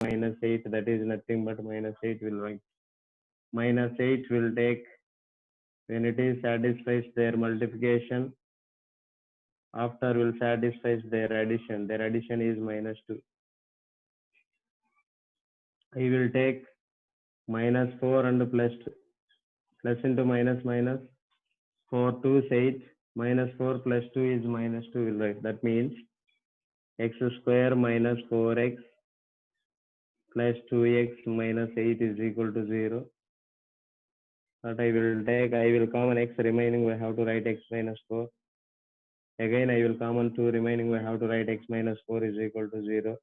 minus 8, that is nothing but minus 8 will write. Minus 8 will take, when it is satisfies their multiplication, after will satisfies their addition. Their addition is minus 2. I will take minus 4 and plus into minus minus. 4 2 is 8. Minus 4 plus 2 is minus 2 will write. That means x square minus 4x plus 2x minus 8 is equal to 0. That I will take, I will common x remaining, we have to write x minus 4. Again, I will common 2 remaining, we have to write x minus 4 is equal to 0.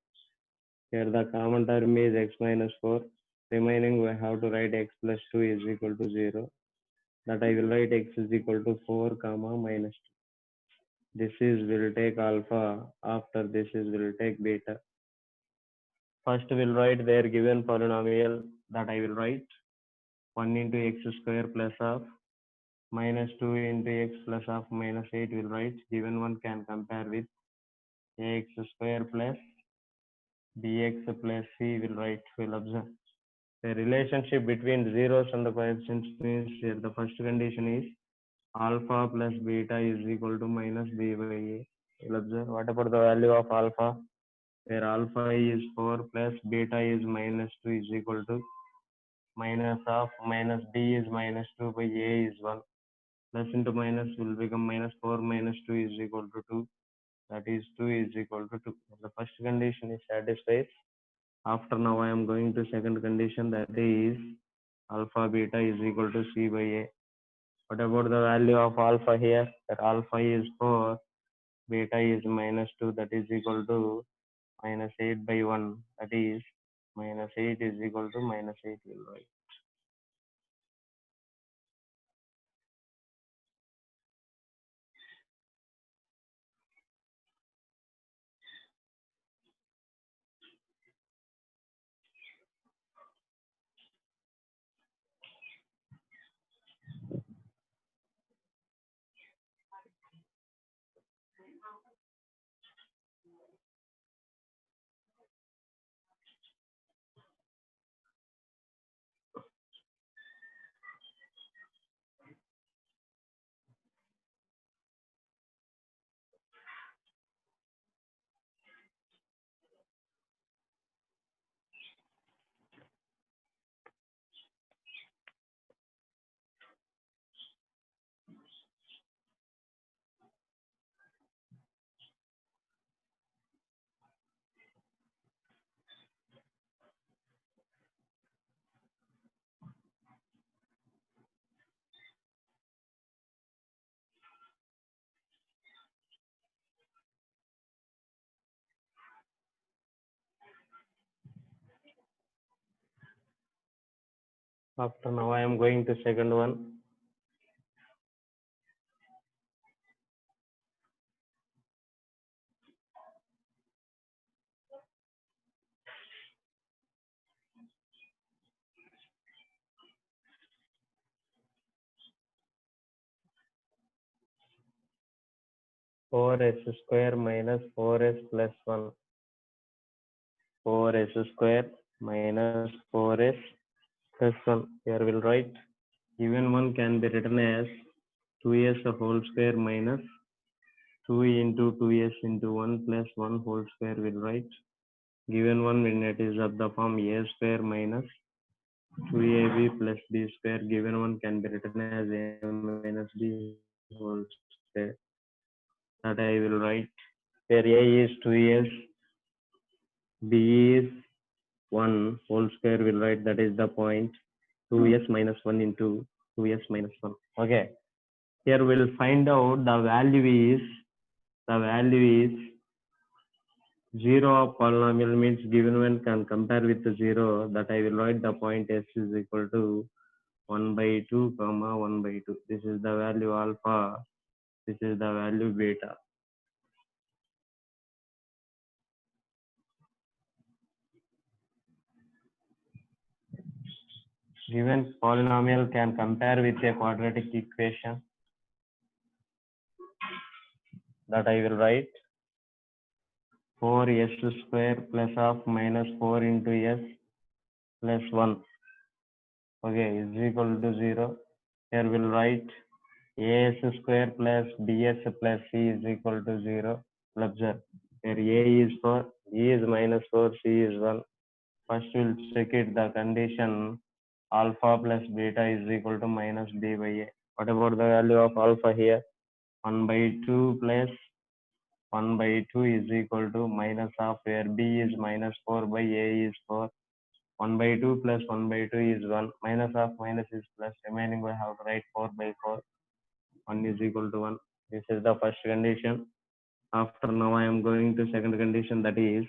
Here the common term is x minus 4. Remaining, we have to write x plus 2 is equal to 0. That I will write x is equal to 4 comma minus 2. This is will take alpha. After this is will take beta. First we'll write their given polynomial, that I will write 1 into x square plus of minus 2 into x plus of minus 8 will write. Given one can compare with ax square plus bx plus c will write. Will observe the relationship between zeros and the coefficients means here the first condition is alpha plus beta is equal to minus b by a. Will observe what about the value of alpha, where alpha is 4 plus beta is minus 2 is equal to minus of minus b is minus 2 by a is 1. Plus into minus will become minus 4 minus 2 is equal to 2. That is 2 is equal to 2. The first condition is satisfied. After now I am going to second condition, that is alpha beta is equal to c by a. What about the value of alpha here? That alpha is 4, beta is minus 2, that is equal to minus 8 by 1, that is minus 8 is equal to minus 8 will write. After now I am going to second one. Four s square minus 4s plus 1. 4s square minus 4s plus 1. Here we'll write. Given one can be written as 2s whole square minus 2 into 2s into 1 plus 1 whole square will write. Given one when it is of the form a square minus 2ab plus b square, given one can be written as a minus b whole square. That I will write. Where a is 2s, b is 1 whole square will write, that is the point 2s minus 1 into 2s minus 1. Okay. Here we'll find out the value is 0 of polynomial means given one can compare with the 0, that I will write the point s is equal to 1 by 2 comma 1 by 2. This is the value alpha, this is the value beta. Given polynomial can compare with a quadratic equation, that I will write. 4s square plus of minus 4 into s plus 1, okay, is equal to 0. Here we'll write as square plus bs plus c is equal to 0. Observe, here a is 4, b is minus 4, c is 1. First we'll check it, the condition alpha plus beta is equal to minus b by a. What about the value of alpha here? 1 by 2 plus 1 by 2 is equal to minus of, where b is minus 4 by a is 4. 1 by 2 plus 1 by 2 is 1. Minus of minus is plus. Remaining we have to write 4 by 4. 1 is equal to 1. This is the first condition. After now I am going to second condition, that is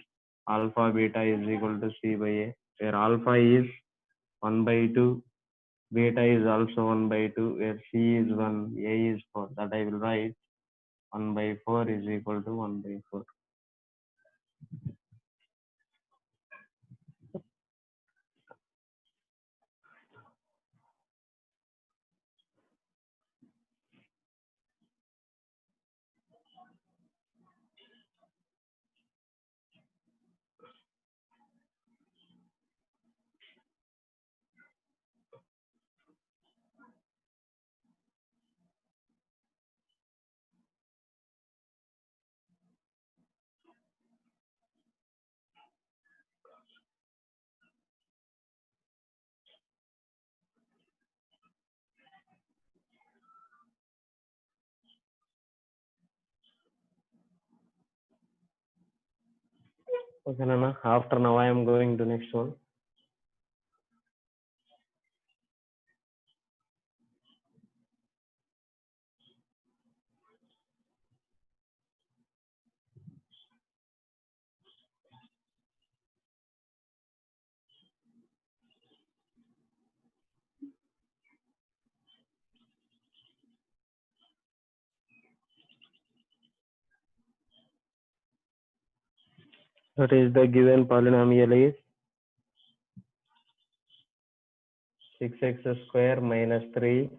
alpha beta is equal to c by a, where alpha is 1 by 2, beta is also 1 by 2, where c is 1, a is 4. That I will write 1 by 4 is equal to 1 by 4. Okay, Nana. After now I am going to next one. That is, the given polynomial is 6x square minus 3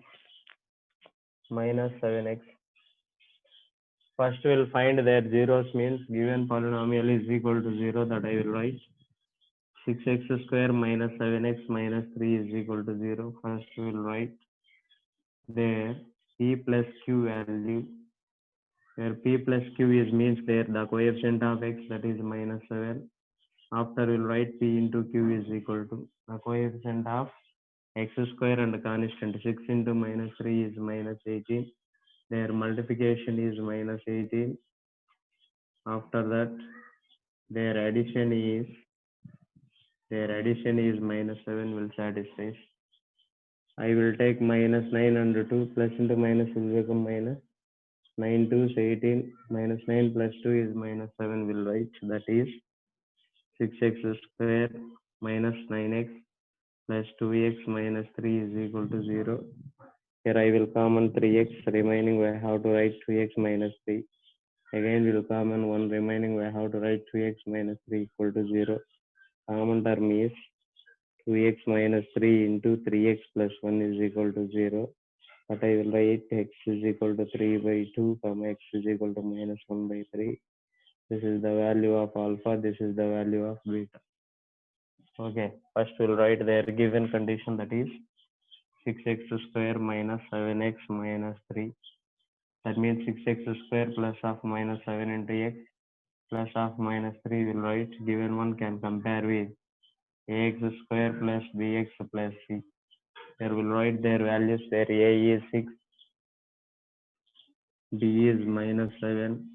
minus 7x. First we'll find their zeros, means given polynomial is equal to 0. That I will write 6x square minus 7x minus 3 is equal to 0. First we'll write there p plus q value, where p plus q is means there the coefficient of x, that is minus 7. After we'll write p into q is equal to the coefficient of x square and constant. 6 into minus 3 is minus 18. Their multiplication is minus 18. After that their addition is minus 7 will satisfy. I will take minus 9 under 2, plus into minus will become minus. 9 2 is 18, minus 9 plus 2 is minus 7 will write, that is 6x square minus 9x plus 2x minus 3 is equal to 0. Here I will common 3x, remaining we have to write 2x minus 3. Again we will common 1, remaining we have to write 2x minus 3 equal to 0. Common term is 2x minus 3 into 3x plus 1 is equal to 0. But I will write x is equal to 3 by 2, x is equal to minus 1 by 3. This is the value of alpha, this is the value of beta. Okay, first we'll write their given condition, that is 6x square minus 7x minus 3. That means 6x square plus of minus 7 into x plus of minus 3 will write. Given one can compare with ax square plus bx plus c. Here we'll write their values, where a is 6, b is minus 7,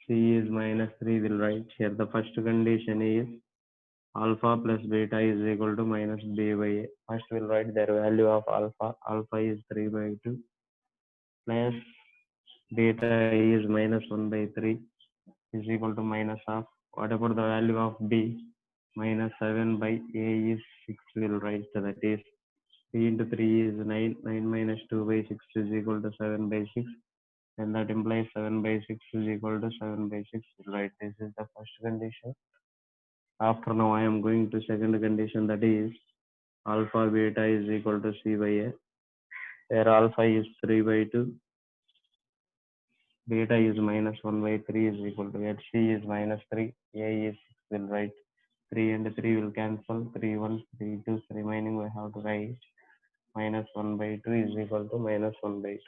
c is minus 3 will write. Here the first condition is alpha plus beta is equal to minus b by a. First we'll write their value of alpha. Alpha is 3 by 2 plus beta is minus 1 by 3 is equal to minus of, what about the value of b? Minus 7 by a is 6 will write, that is 3 into 3 is 9, 9 minus 2 by 6 is equal to 7 by 6, and that implies 7 by 6 is equal to 7 by 6 will write. This is the first condition. After now I am going to second condition, that is alpha beta is equal to c by a, where alpha is 3 by 2, beta is minus 1 by 3 is equal to at C is minus 3, A is 6, will write 3 and 3 will cancel, 3 1, 3 2, remaining we have to write minus 1 by 2 is equal to minus 1 by 2.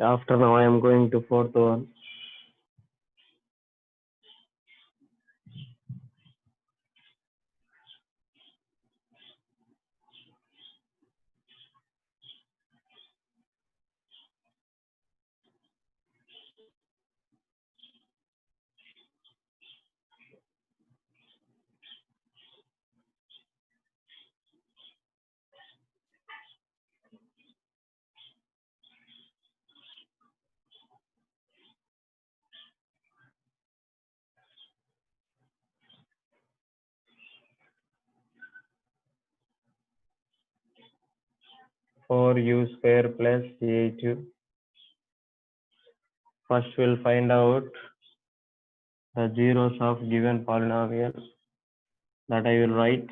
After now I am going to fourth one. For u square plus a2. First we'll find out the zeros of given polynomial, that I will write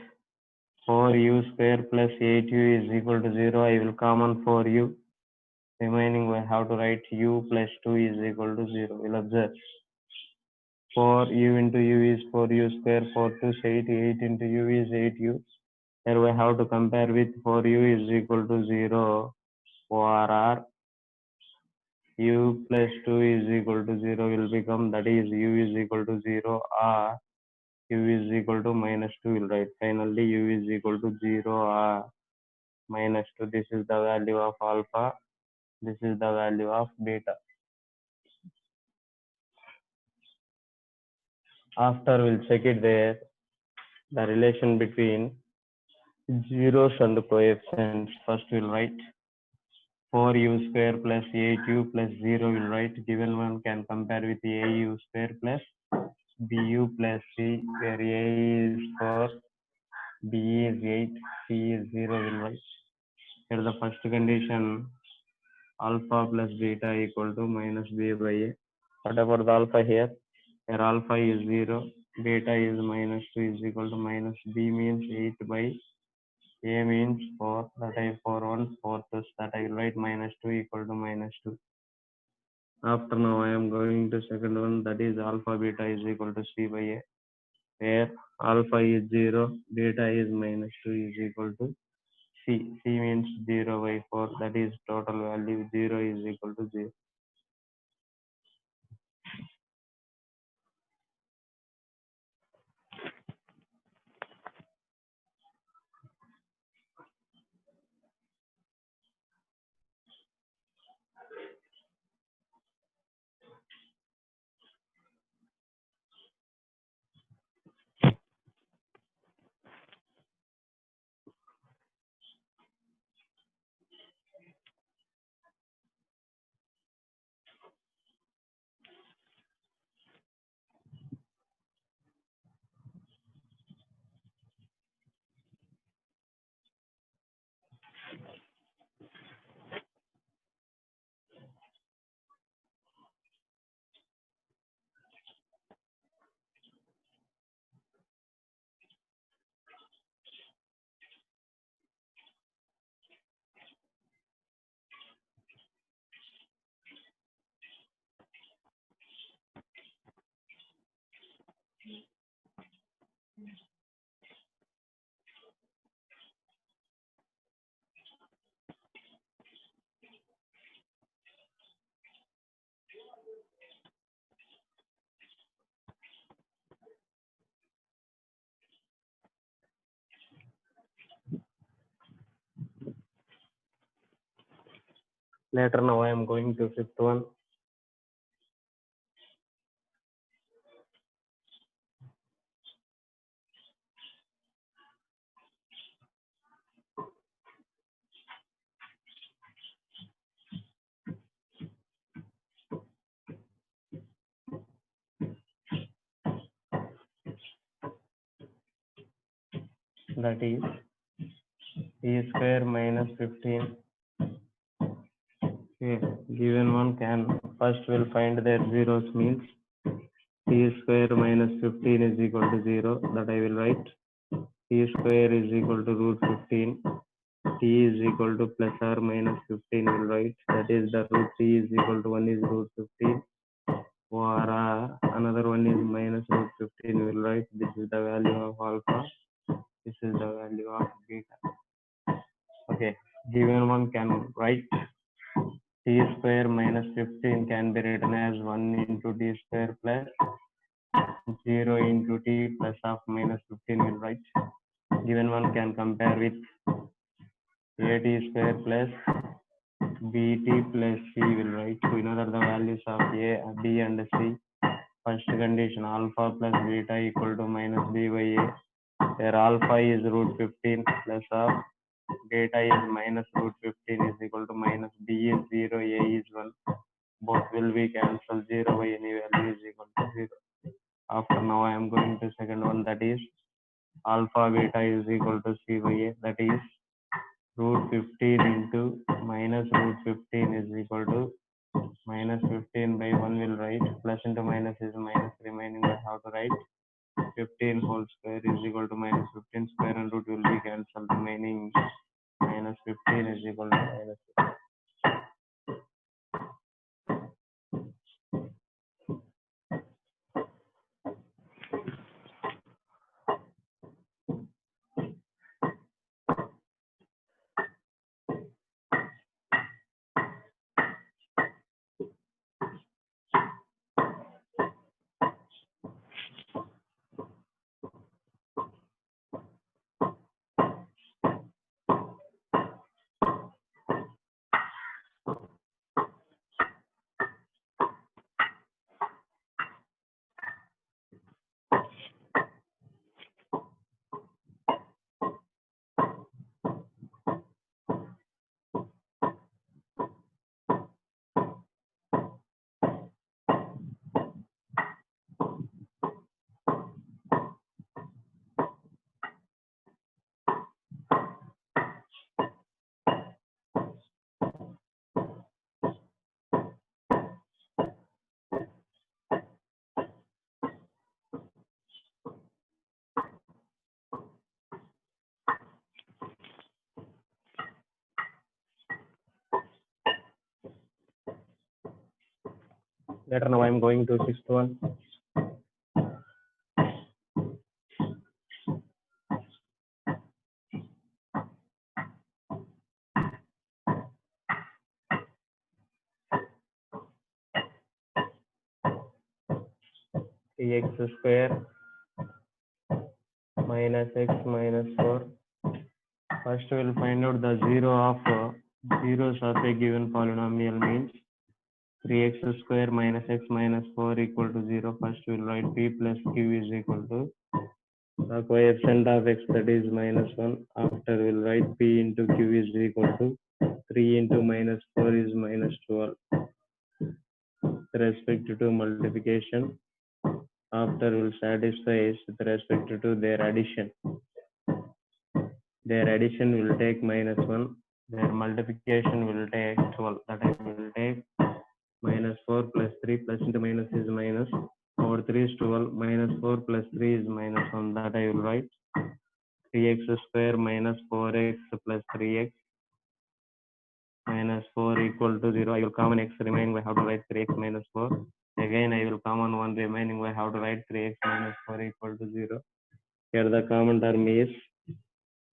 for u square plus a2 is equal to 0. I will common for u. Remaining we have to write u plus 2 is equal to 0. We'll observe 4 u into u is 4 u square, 4 2 is 8, 8 into u is 8 u. Here we have to compare with 4 u is equal to 0 or u plus 2 is equal to 0 will become, that is u is equal to 0 or u is equal to minus 2 will write. Finally u is equal to 0 or minus 2. This is the value of alpha, this is the value of beta. After we'll check it there, the relation between zeros and the coefficients. First we'll write 4u square plus 8u plus 0 will write. Given one can compare with au square plus bu plus c, where a is 4, b is 8, c is 0 will write. Here the first condition, alpha plus beta equal to minus b by a. What about the alpha here? Here alpha is 0, beta is minus 2 is equal to minus b means 8 by a means 4, that I 4 1 4 plus, that I will write minus 2 equal to minus 2. After now I am going to second one, that is alpha beta is equal to c by a, where alpha is 0, beta is minus 2 is equal to c. C means 0 by 4, that is total value 0 is equal to 0. Later now I am going to fifth one. That is e square minus 15. Okay, given one can first we'll find their zeros, means t square minus 15 is equal to 0. That I will write. T square is equal to root 15. T is equal to plus or minus 15 will write. That is the root t is equal to 1 is root 15. Or another one is minus root 15 will write. This is the value of alpha. This is the value of beta. Okay, given one can write t square minus 15 can be written as 1 into t square plus 0 into t plus of minus 15 will write. Given one can compare with at square plus bt plus c will write. We know that the values of a, b and c. First condition, alpha plus beta equal to minus b by a, where alpha is root 15 plus of beta is minus root 15 is equal to minus b is 0, a is 1. Both will be cancelled. 0 by any value is equal to 0. After now I am going to second one, that is alpha beta is equal to c by a, that is root 15 into minus root 15 is equal to minus 15 by 1 will write. Plus into minus is minus, remaining by how to write 15 whole square is equal to minus 15 square and root will be cancelled. Remaining minus 15 is equal to minus 15. Later now I am going to sixth one. X square minus x minus 4. First we will find out the zeros of a given polynomial, means 3x square minus x minus 4 equal to 0. First we will write p plus q is equal to the coefficient of x, that is minus 1. After we will write p into q is equal to 3 into minus 4 is minus 12 with respect to multiplication. After we will satisfy with respect to their addition. Their addition will take minus 1. Their multiplication will take 12. That I will take minus 4 plus 3 plus into minus is minus. Over 3 is 12. Minus 4 plus 3 is minus 1. That I will write 3x square minus 4x plus 3x minus 4 equal to 0. I will common x, remaining by how to write 3x minus 4. Again I will common 1, remaining by how to write 3x minus 4 equal to 0. Here the common term is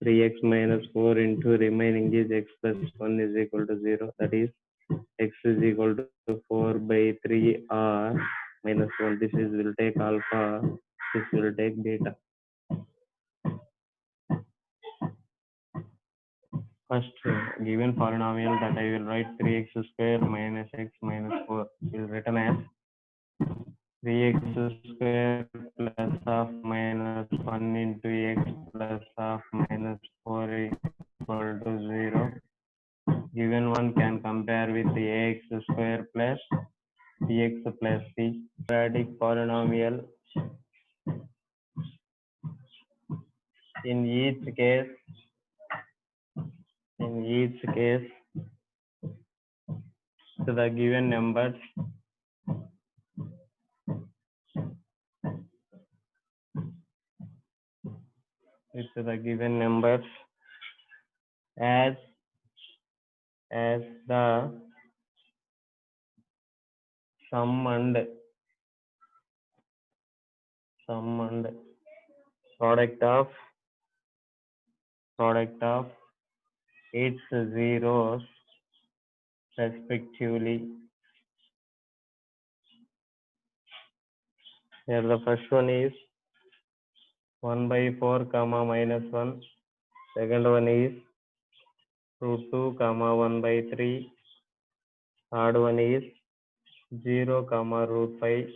3x minus 4 into remaining is x plus 1 is equal to 0. That is x is equal to 4 by 3 or minus 1. This is will take alpha. This will take beta. First, given polynomial that I will write 3x square minus x minus 4 is written as 3x square plus half minus 1 into x plus half minus 4 equal to 0. Given one can compare with the ax square plus bx plus c. Quadratic polynomial. In each case, to the given numbers, as the sum and product of its zeros respectively. Here the first one is 1 by 4 comma minus 1. Second one is root 2 comma 1 by 3. Third one is 0 comma root 5.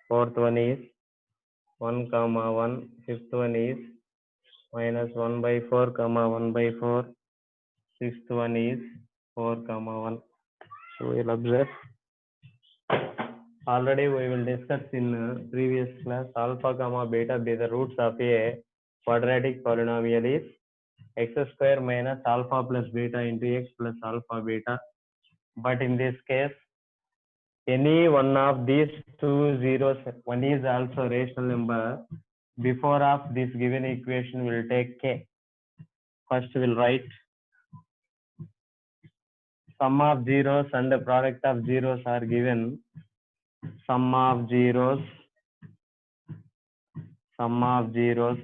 Fourth one is 1 comma 1. Fifth one is minus 1 by 4 comma 1 by 4. Sixth one is 4 comma 1. So we'll observe. Already we will discuss in previous class alpha comma beta be the roots of a quadratic polynomial is x square minus alpha plus beta into x plus alpha beta. But in this case, any one of these two zeros, one is also rational number. Before of this given equation will take k. First we'll write sum of zeros and the product of zeros are given. Sum of zeros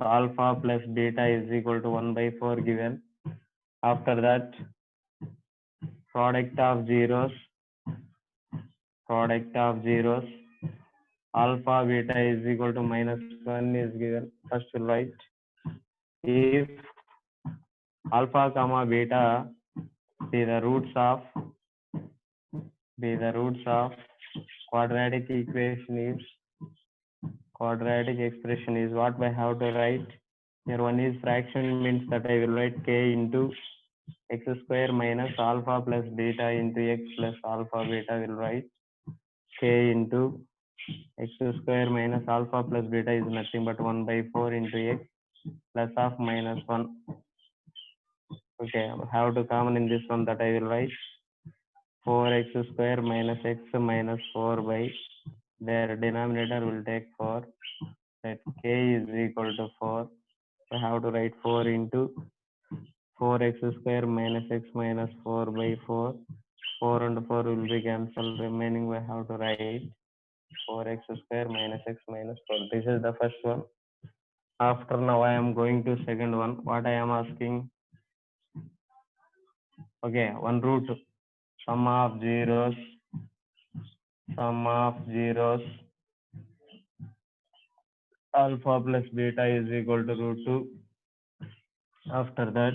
alpha plus beta is equal to 1 by 4 given. After that, product of zeros alpha beta is equal to minus 1 is given. First we'll write if alpha comma beta be the roots of quadratic expression is what I have to write. Here one is fraction, means that I will write k into x square minus alpha plus beta into x plus alpha beta. Will write k into x square minus alpha plus beta is nothing but 1 by 4 into x plus half minus 1. Okay, how to common in this one that I will write 4x square minus x minus 4 by their denominator will take 4. That k is equal to 4. I have to write 4 into 4x square minus x minus 4 by 4. 4 and 4 will be cancelled. Remaining we have to write 4x square minus x minus 4. This is the first one. After now I am going to second one. What I am asking? Okay, one root sum of zeros alpha plus beta is equal to root 2. After that,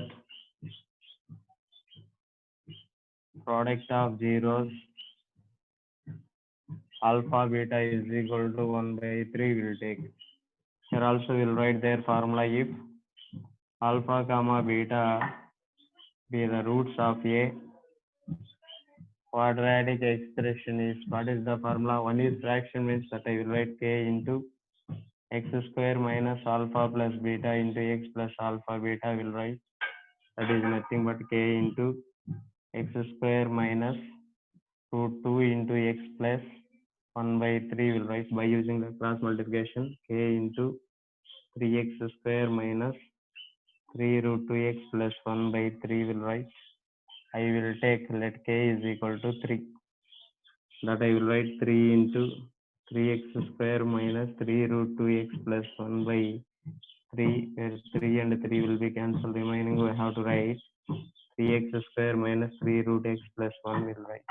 product of zeros alpha beta is equal to 1 by 3 will take. Here also will write their formula if alpha comma beta be the roots of a quadratic expression is, what is the formula? One is fraction, means that I will write k into x square minus alpha plus beta into x plus alpha beta will write. That is nothing but k into x square minus root 2 into x plus 1 by 3 will write by using the cross multiplication. K into 3x square minus 3 root 2x plus 1 by 3 will write. I will take let k is equal to 3. That I will write 3 into 3x square minus 3 root 2x plus 1 by 3. Where 3 and 3 will be cancelled. Remaining we have to write 3x square minus 3 root x plus 1 will write.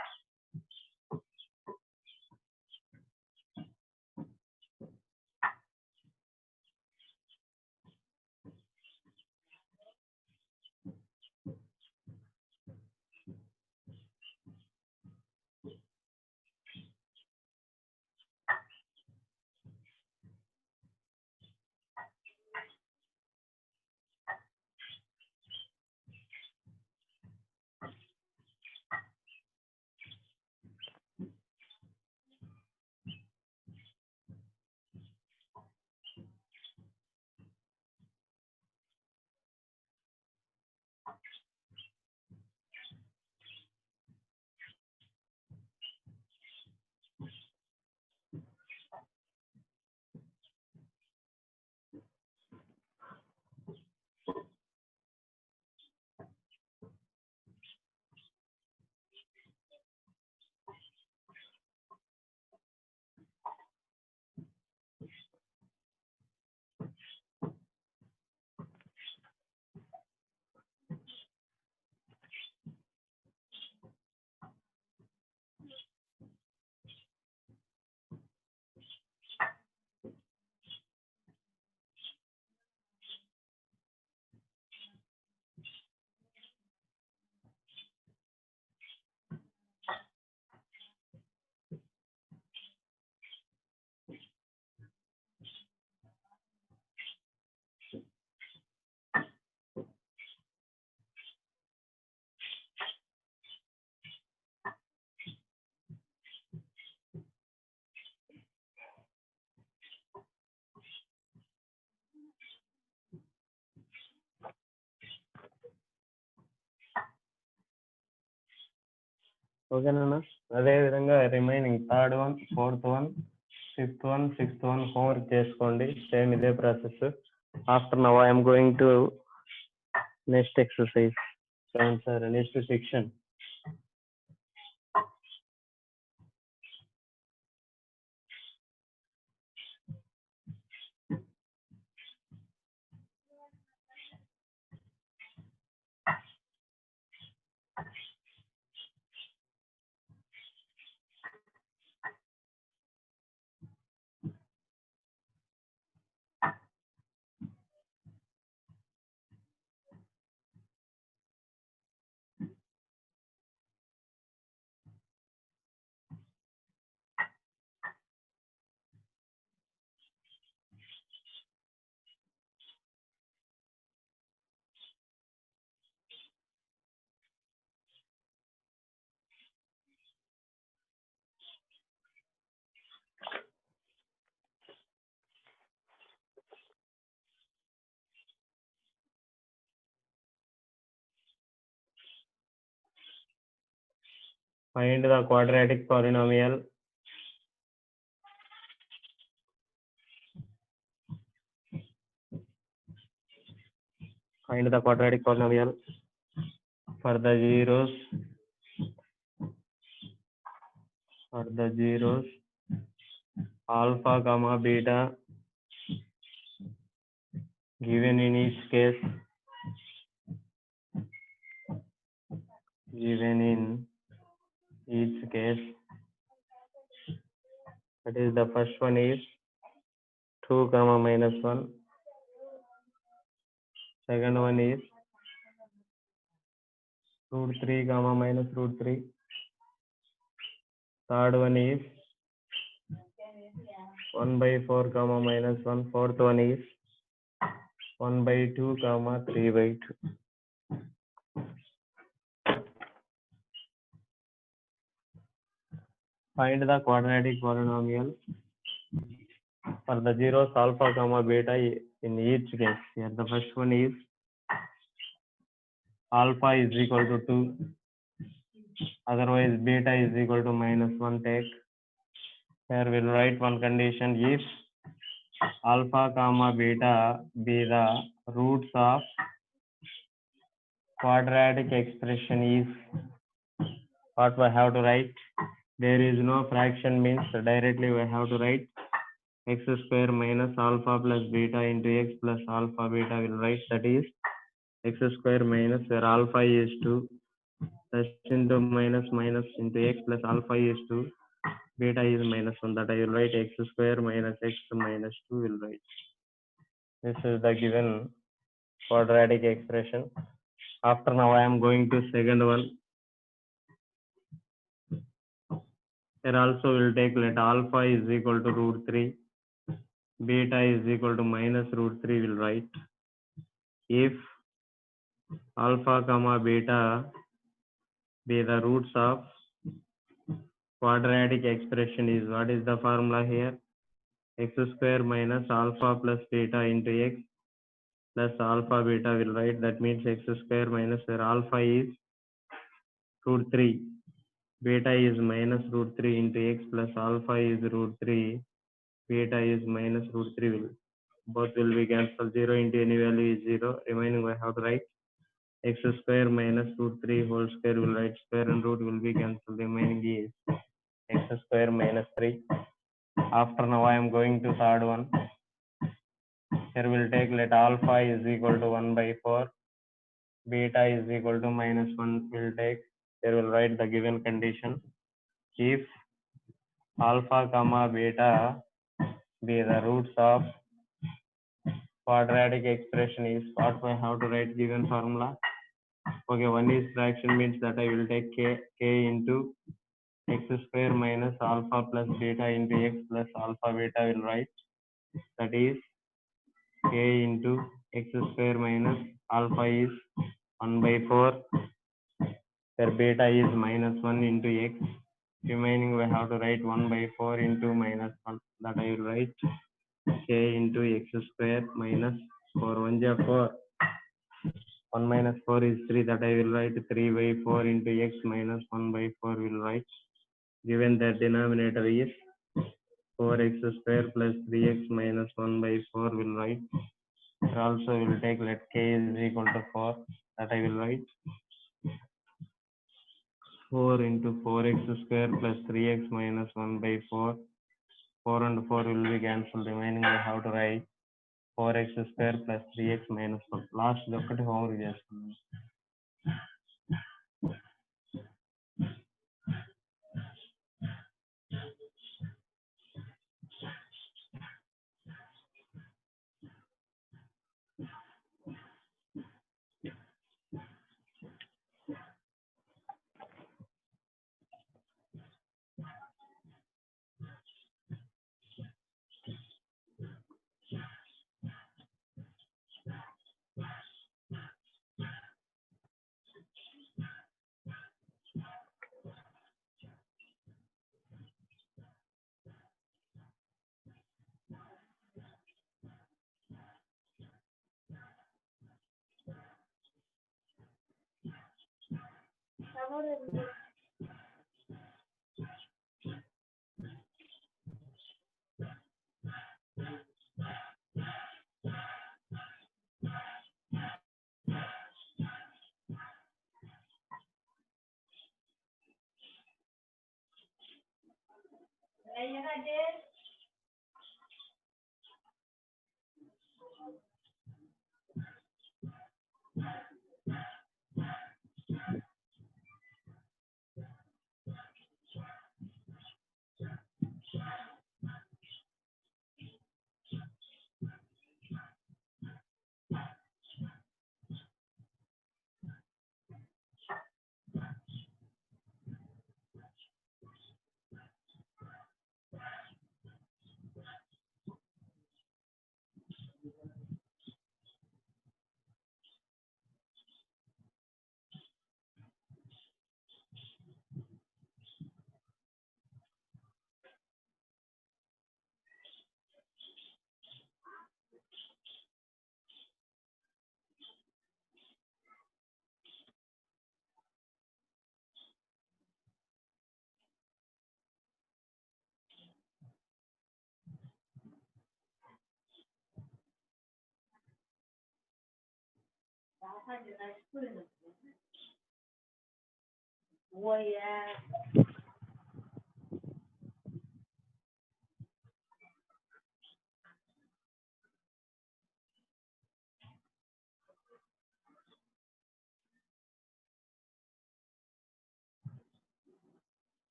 ఓకేనా? అదే విధంగా remaining third one, fourth one, fifth one, sixth one homework చేసుకోండి. Same ఇదే process. After now I'm going to next exercise. Sir next section. Find the quadratic polynomial for the zeros alpha comma beta given in each case. That is, the first one is 2 comma minus 1. Second one is root 3 comma minus root 3. Third one is 1 by 4 comma minus 1. Fourth one is 1 by 2 comma 3 by 2. Find the quadratic polynomial for the zeros alpha comma beta in each case. Here the first one is alpha is equal to 2, otherwise beta is equal to minus 1. Take here we'll write one condition: if alpha comma beta be the roots of quadratic expression is, what we have to write? There is no fraction, means directly we have to write x square minus alpha plus beta into x plus alpha beta. Will write that is x square minus, where alpha is 2, plus into minus minus into x plus alpha is 2, beta is minus 1. That I will write x square minus x minus 2 will write. This is the given quadratic expression. After now I am going to second one. Here also will take, let alpha is equal to root 3, beta is equal to minus root 3 will write. If alpha comma beta be the roots of quadratic expression is, what is the formula here? X square minus alpha plus beta into x plus alpha beta will write. That means x square minus, where alpha is root 3, beta is minus root 3 into x plus alpha is root 3, beta is minus root 3 will, both will be cancelled. 0 into any value is 0. Remaining we have to write x square minus root 3 whole square will write, square and root will be cancelled. Remaining is x square minus 3. After now I am going to third one. Here we'll take, let alpha is equal to 1 by 4, beta is equal to minus 1 will take. Here we'll write the given condition: if alpha comma beta be the roots of quadratic expression is, what we have to write? Given formula. Okay, one is fraction, means that I will take k into x square minus alpha plus beta into x plus alpha beta will write. That is k into x square minus alpha is 1 by 4, where beta is minus 1 into x. Remaining we have to write 1 by 4 into minus 1. That I will write k into x square minus 4 1 4, 1 minus 4 is 3, that I will write 3 by 4 into x minus 1 by 4 will write. Given that denominator is 4x square plus 3x minus 1 by 4 will write. Also will take let k is equal to 4, that I will write 4 into 4x square plus 3x minus 1 by 4. 4 and 4 will be cancelled. Remaining I have to write 4x square plus 3x minus 1. Last ఒకటి homework చేస్తున్నాను.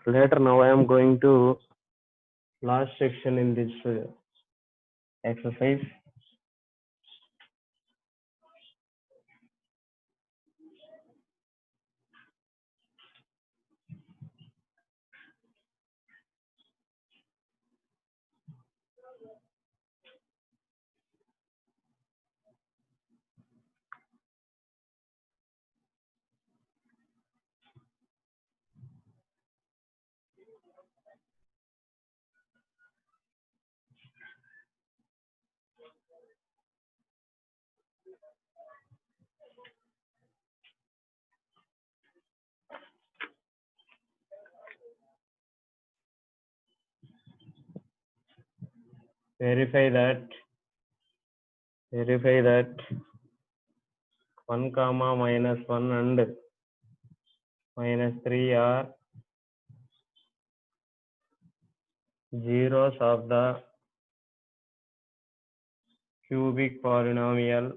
Later now I am going to last section in this exercise. Verify that 1 comma minus 1 and minus 3 are zeros of the cubic polynomial.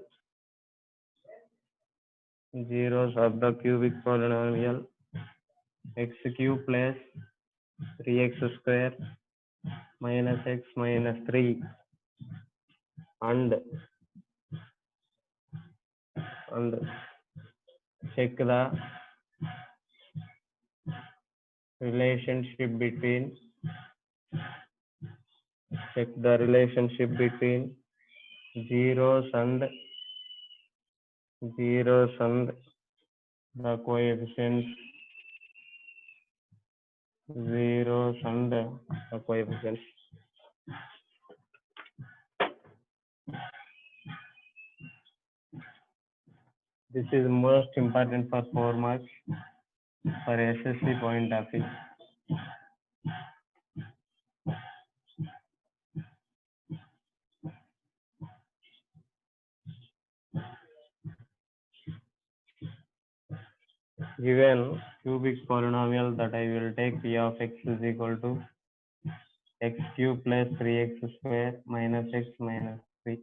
Zeros of the cubic polynomial x cube plus 3x square minus x minus 3 and check the relationship between zeros and the coefficients zeros and the coefficients. This is most important for 4 marks for SSC point of view. Given cubic polynomial that I will take p of x is equal to x cube plus 3x square minus x minus 3.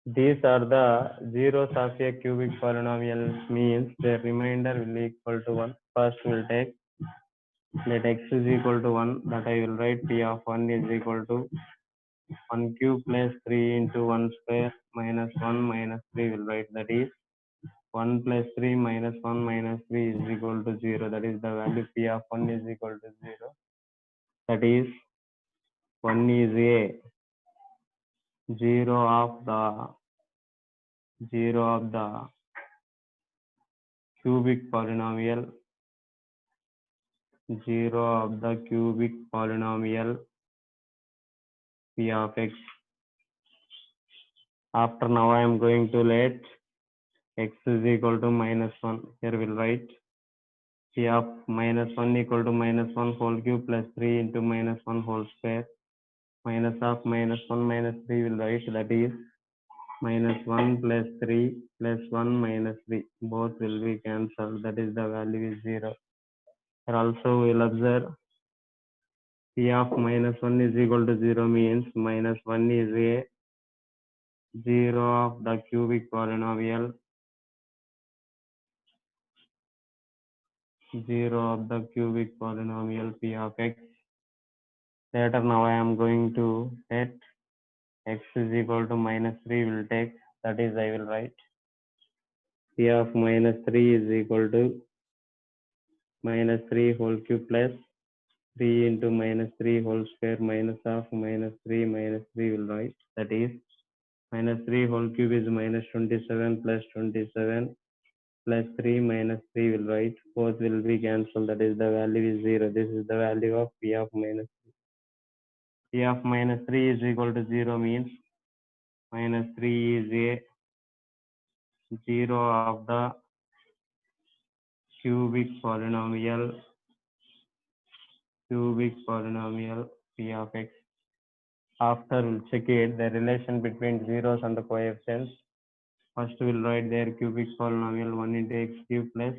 These are the zeros of a cubic polynomial, means the remainder will equal to 1. First we'll take, let x is equal to 1, that I will write p of 1 is equal to 1 cube plus 3 into 1 square minus 1 minus 3 will write, that is 1 plus 3 minus 1 minus 3 is equal to 0. That is the value p of 1 is equal to 0. That is 1 is a 0 of the cubic polynomial, 0 of the cubic polynomial p of x. After now I am going to let x is equal to minus 1. Here we'll write p of minus 1 equal to minus 1 whole cube plus 3 into minus 1 whole square. Minus of minus 1 minus 3 will write, that is minus 1 plus 3 plus 1 minus 3. Both will be cancelled. That is the value is 0. Here also we will observe p of minus 1 is equal to 0, means minus 1 is a 0 of the cubic polynomial, 0 of the cubic polynomial p of x. Later now I am going to let x is equal to minus 3 will take, that is I will write p of minus 3 is equal to minus 3 whole cube plus 3 into minus 3 whole square minus of minus 3 will write, that is minus 3 whole cube is minus 27 plus 27 plus 3 minus 3 will write. Both will be cancelled. That is the value is 0. This is the value of p of minus 3. P of minus 3 is equal to 0, means minus 3 is a 0 of the cubic polynomial p of x. After we'll check it, the relation between zeros and the coefficients. First we'll write their cubic polynomial 1 into x cube plus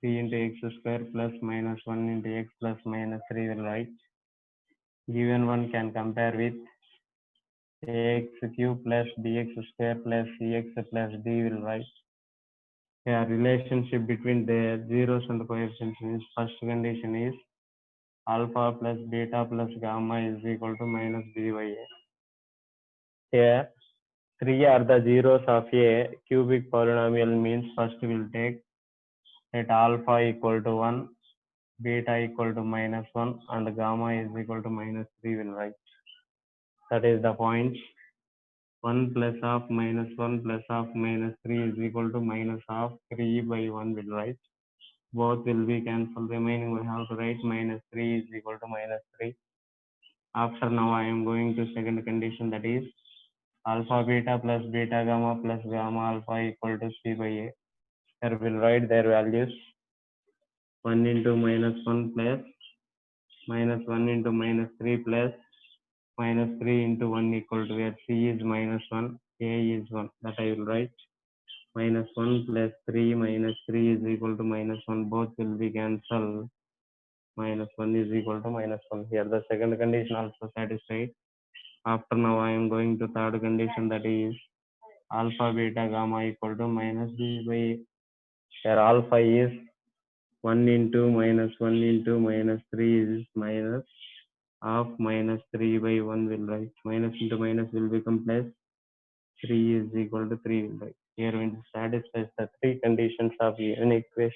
3 into x square plus minus 1 into x plus minus 3 will write. Given one can compare with ax cube plus bx square plus cx plus d will write. Yeah, relationship between the zeros and the coefficients is, first condition is alpha plus beta plus gamma is equal to minus b by a. Here 3 are the zeros of a cubic polynomial, means first we will take let alpha equal to 1, beta equal to minus 1 and gamma is equal to minus 3 will write. That is the point. 1 plus of minus 1 plus of minus 3 is equal to minus of 3 by 1 will write. Both will be cancelled. Remaining we have to write minus 3 is equal to minus 3. After now I am going to second condition, that is alpha beta plus beta gamma plus gamma alpha equal to c by a. Here we'll write their values. 1 into minus 1 plus minus 1 into minus 3 plus minus 3 into 1 equal to, where c is minus 1, a is 1. That I will write minus 1 plus 3 minus 3 is equal to minus 1. Both will be cancelled. Minus 1 is equal to minus 1. Here the second condition also satisfied. After now I am going to third condition, that is alpha beta gamma equal to minus b by a. Here alpha is 1 into minus 1 into minus 3 is minus of minus 3 by 1 will write. Minus into minus will become plus. 3 is equal to 3 will write. Here when it satisfies the three conditions of given equation.